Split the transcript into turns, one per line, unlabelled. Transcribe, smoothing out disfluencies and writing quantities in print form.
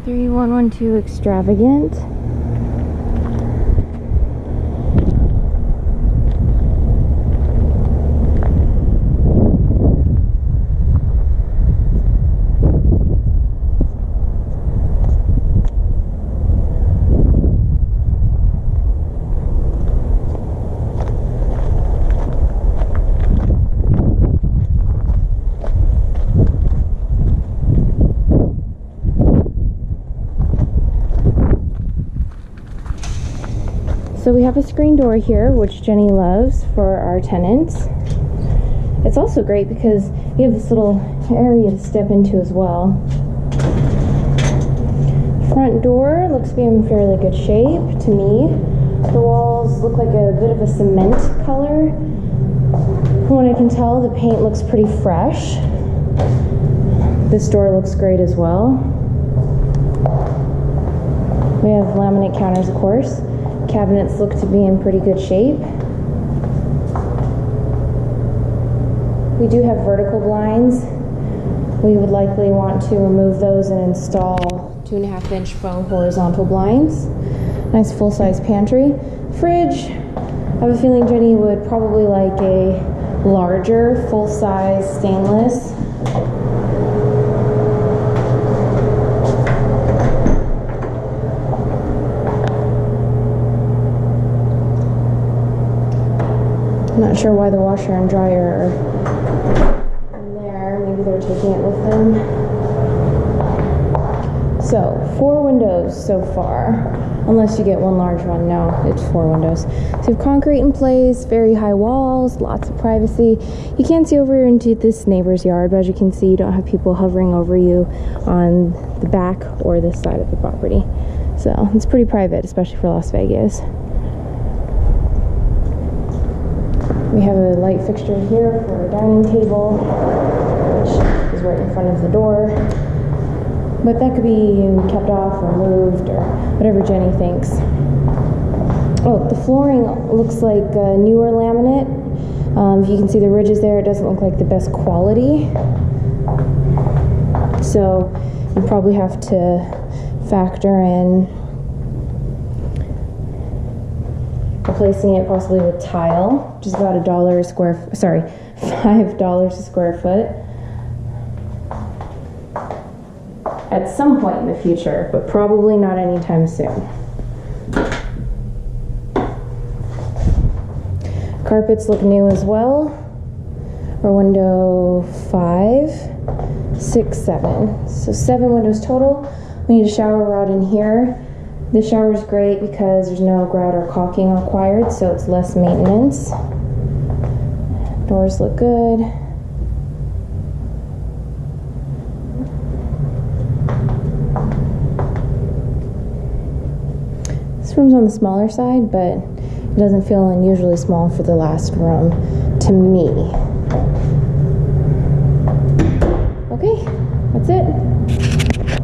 3112 Extravagant. So we have a screen door here, which Jenny loves for our tenants. It's also great because you have this little area to step into as well. Front door looks to be in fairly good shape to me. The walls look like a bit of a cement color. From what I can tell, the paint looks pretty fresh. This door looks great as well. We have laminate counters, of course. Cabinets look to be in pretty good shape. We do have vertical blinds. We would likely want to remove those and install 2.5-inch foam horizontal blinds. Nice full-size pantry. Fridge. I have a feeling Jenny would probably like a larger full-size stainless. I'm not sure why the washer and dryer are in there. Maybe they're taking it with them. So, 4 windows so far. Unless you get one large one. No, it's 4 windows. So you have concrete in place, very high walls, lots of privacy. You can't see over into this neighbor's yard, but as you can see, you don't have people hovering over you on the back or this side of the property. So, it's pretty private, especially for Las Vegas. We have a light fixture here for a dining table, which is right in front of the door. But that could be kept off or moved or whatever Jenny thinks. Oh, the flooring looks like newer laminate. If you can see the ridges there, it doesn't look like the best quality. So you probably have to factor in replacing it possibly with tile, which is about $5 a square foot. At some point in the future, but probably not anytime soon. Carpets look new as well. For window 5, 6, 7. So 7 windows total. We need a shower rod in here. This shower is great because there's no grout or caulking required, so it's less maintenance. Doors look good. This room's on the smaller side, but it doesn't feel unusually small for the last room to me. Okay, that's it.